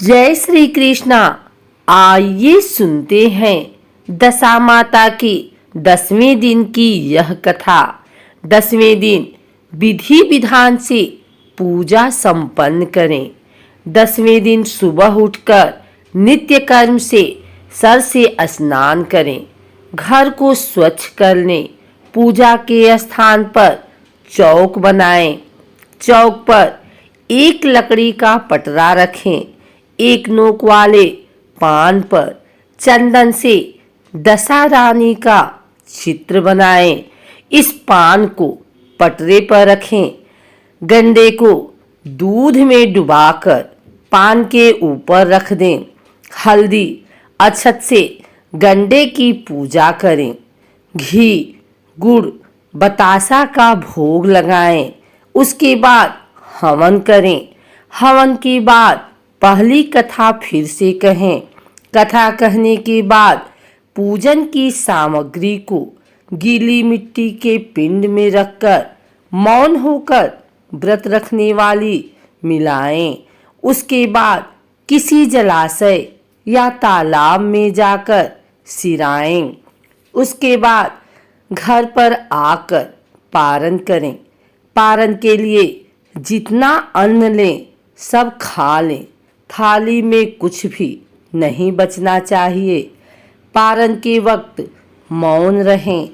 जय श्री कृष्णा। आइए सुनते हैं दशा माता की 10वें दिन की यह कथा। 10वें दिन विधि विधान से पूजा संपन्न करें। 10वें दिन सुबह उठकर नित्य कर्म से सर से स्नान करें। घर को स्वच्छ कर लें। पूजा के स्थान पर चौक बनाएं। चौक पर एक लकड़ी का पटरा रखें। एक नोक वाले पान पर चंदन से दशा रानी का चित्र बनाएं। इस पान को पटरे पर रखें। गंडे को दूध में डुबाकर पान के ऊपर रख दें। हल्दी अक्षत से गंडे की पूजा करें। घी गुड़ बतासा का भोग लगाएं। उसके बाद हवन करें। हवन के बाद पहली कथा फिर से कहें। कथा कहने के बाद पूजन की सामग्री को गीली मिट्टी के पिंड में रखकर मौन होकर व्रत रखने वाली मिलाएं। उसके बाद किसी जलाशय या तालाब में जाकर सिराएं। उसके बाद घर पर आकर पारण करें। पारण के लिए जितना अन्न लें सब खा लें। थाली में कुछ भी नहीं बचना चाहिए। पारण के वक्त मौन रहें।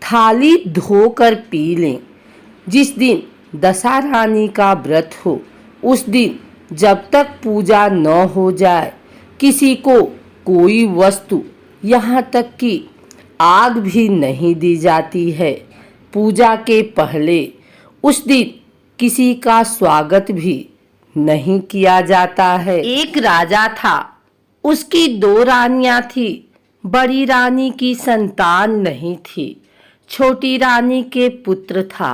थाली धोकर पी लें। जिस दिन दशा रानी का व्रत हो उस दिन जब तक पूजा न हो जाए किसी को कोई वस्तु यहाँ तक कि आग भी नहीं दी जाती है। पूजा के पहले उस दिन किसी का स्वागत भी नहीं किया जाता है। एक राजा था। उसकी 2 रानियां थी। बड़ी रानी की संतान नहीं थी। छोटी रानी के पुत्र था।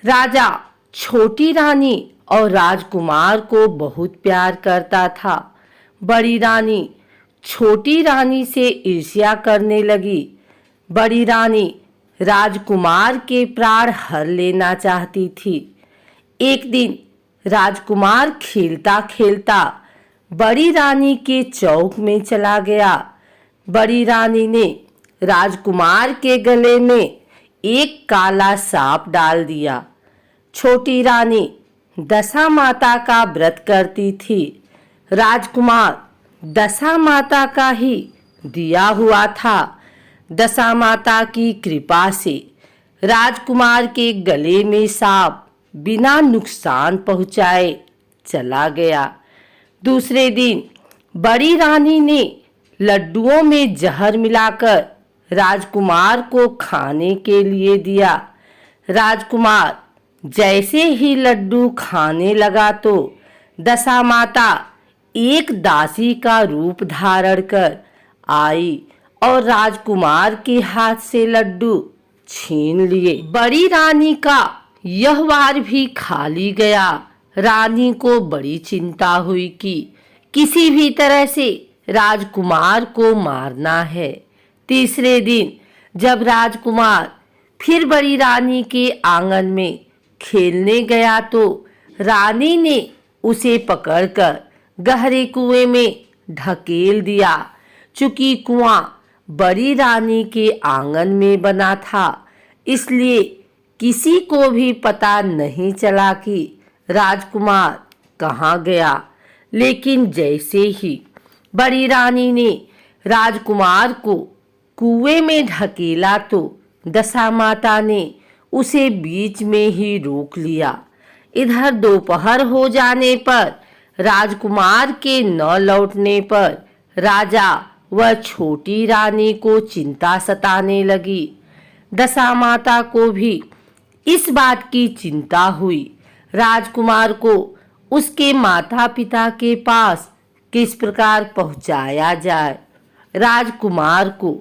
राजा छोटी रानी और राजकुमार को बहुत प्यार करता था। बड़ी रानी छोटी रानी से ईर्ष्या करने लगी। बड़ी रानी राजकुमार के प्राण हर लेना चाहती थी। एक दिन राजकुमार खेलता खेलता बड़ी रानी के चौक में चला गया। बड़ी रानी ने राजकुमार के गले में एक काला सांप डाल दिया। छोटी रानी दशा माता का व्रत करती थी। राजकुमार दशा माता का ही दिया हुआ था। दशा माता की कृपा से राजकुमार के गले में सांप बिना नुकसान पहुंचाए चला गया। दूसरे दिन बड़ी रानी ने लड्डुओं में जहर मिलाकर राजकुमार को खाने के लिए दिया। राजकुमार जैसे ही लड्डू खाने लगा तो दशा माता एक दासी का रूप धारण कर आई और राजकुमार के हाथ से लड्डू छीन लिए। बड़ी रानी का यह वार भी खाली गया। रानी को बड़ी चिंता हुई कि किसी भी तरह से राजकुमार को मारना है। तीसरे दिन जब राजकुमार फिर बड़ी रानी के आंगन में खेलने गया तो रानी ने उसे पकड़कर गहरे कुएं में ढकेल दिया। चूंकि कुआं बड़ी रानी के आंगन में बना था इसलिए किसी को भी पता नहीं चला कि राजकुमार कहाँ गया। लेकिन जैसे ही बड़ी रानी ने राजकुमार को कुएं में ढकेला तो दशा माता ने उसे बीच में ही रोक लिया। इधर दोपहर हो जाने पर राजकुमार के न लौटने पर राजा व छोटी रानी को चिंता सताने लगी। दशा माता को भी इस बात की चिंता हुई। राजकुमार को उसके माता पिता के पास किस प्रकार पहुंचाया जाए। राजकुमार को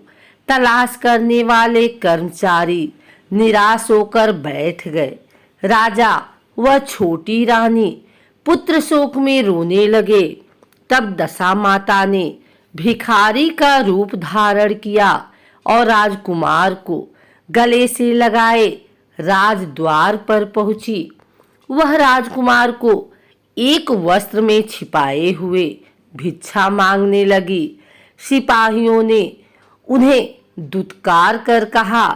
तलाश करने वाले कर्मचारी निराश होकर बैठ गए। राजा व छोटी रानी पुत्र शोक में रोने लगे। तब दशा माता ने भिखारी का रूप धारण किया और राजकुमार को गले से लगाए राजद्वार पर पहुंची। वह राजकुमार को एक वस्त्र में छिपाए हुए भिक्षा मांगने लगी। सिपाहियों ने उन्हें दुत्कार कर कहा,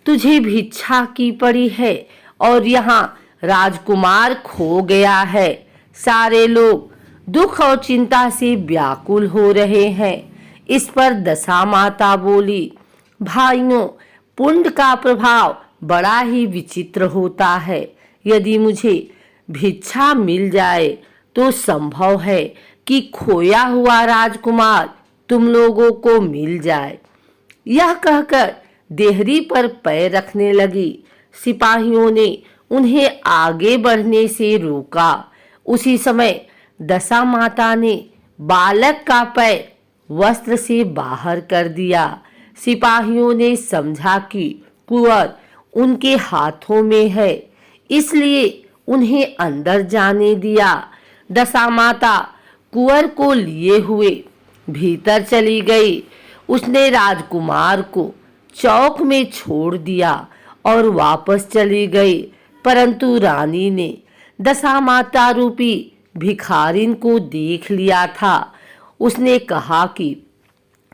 तुझे भिक्षा की पड़ी है और यहाँ राजकुमार खो गया है। सारे लोग दुख और चिंता से व्याकुल हो रहे हैं। इस पर दशा माता बोली, भाइयों, पुण्य का प्रभाव बड़ा ही विचित्र होता है। यदि मुझे भिक्षा मिल जाए तो संभव है कि खोया हुआ राजकुमार तुम लोगों को मिल जाए। यह कहकर देहरी पर पैर रखने लगी। सिपाहियों ने उन्हें आगे बढ़ने से रोका। उसी समय दशा माता ने बालक का पैर वस्त्र से बाहर कर दिया। सिपाहियों ने समझा कि कुंवर उनके हाथों में है, इसलिए उन्हें अंदर जाने दिया। दशा माता कुंवर को लिए हुए भीतर चली गई। उसने राजकुमार को चौक में छोड़ दिया और वापस चली गई। परंतु रानी ने दशा माता रूपी भिखारिन को देख लिया था। उसने कहा कि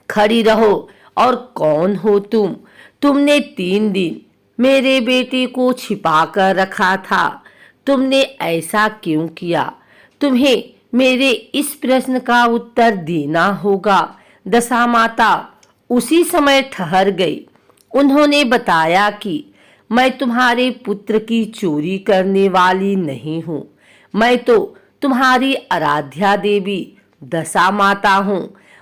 खड़ी रहो, और कौन हो तुम? तुमने 3 दिन मेरे बेटे को छिपा कर रखा था। तुमने ऐसा क्यों किया? तुम्हें मेरे इस प्रश्न का उत्तर देना होगा। दशा माता उसी समय ठहर गई। उन्होंने बताया कि मैं तुम्हारे पुत्र की चोरी करने वाली नहीं हूँ। मैं तो तुम्हारी आराध्या देवी दशा माता हूँ।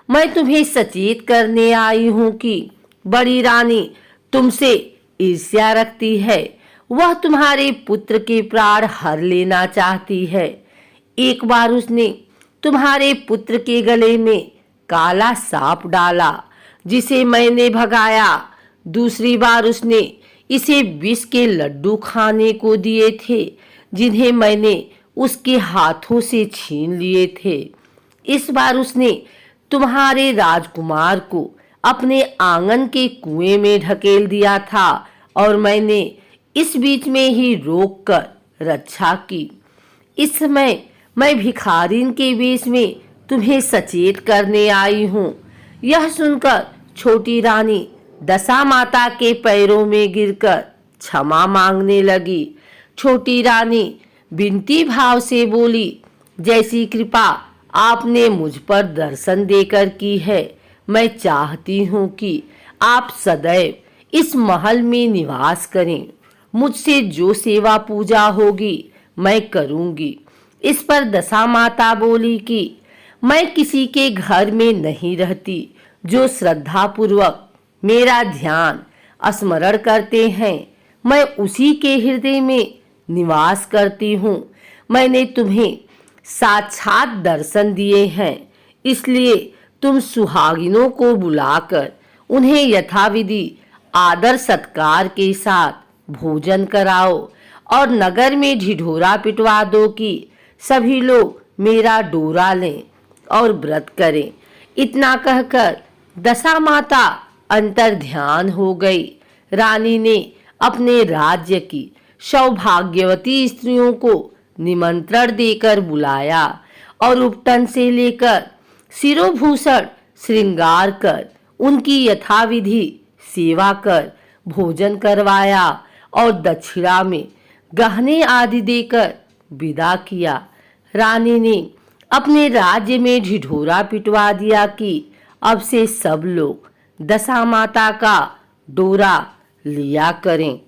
मैं तुम्हें सचेत करने आई हूँ कि बड़ी रानी तुमसे ईर्ष्या रखती है। वह तुम्हारे पुत्र के प्राण हर लेना चाहती है। एक बार उसने तुम्हारे पुत्र के गले में काला सांप डाला, जिसे मैंने भगाया। दूसरी बार उसने इसे विष के लड्डू खाने को दिए थे, जिन्हें मैंने उसके हाथों से छीन लिए थे। इस बार उसने तुम्हारे राजकुमार को अपने आंगन के कुएं में ढकेल दिया था और मैंने इस बीच में ही रोककर रक्षा की। इस समय मैं भिखारिन के वेश में तुम्हें सचेत करने आई हूँ। यह सुनकर छोटी रानी दशा माता के पैरों में गिरकर क्षमा मांगने लगी। छोटी रानी विनती भाव से बोली, जैसी कृपा आपने मुझ पर दर्शन देकर की है, मैं चाहती हूँ कि आप सदैव इस महल में निवास करें। मुझसे जो सेवा पूजा होगी मैं करूँगी। इस पर दशा माता बोली कि मैं किसी के घर में नहीं रहती। जो श्रद्धा पूर्वक मेरा ध्यान स्मरण करते हैं, मैं उसी के हृदय में निवास करती हूँ। मैंने तुम्हें साक्षात दर्शन दिए हैं, इसलिए तुम सुहागिनों को बुलाकर उन्हें यथाविधि आदर सत्कार के साथ भोजन कराओ और नगर में ढिढोरा पिटवा दो कि सभी लोग मेरा डोरा लें और व्रत करें। इतना कहकर दशा माता अंतर ध्यान हो गई। रानी ने अपने राज्य की सौभाग्यवती स्त्रियों को निमंत्रण देकर बुलाया और उपटन से लेकर शिरोभूषण श्रृंगार कर उनकी यथाविधि सेवा कर भोजन करवाया और दक्षिणा में गहने आदि देकर विदा किया। रानी ने अपने राज्य में ढिढोरा पिटवा दिया कि अब से सब लोग दशा माता का डोरा लिया करें।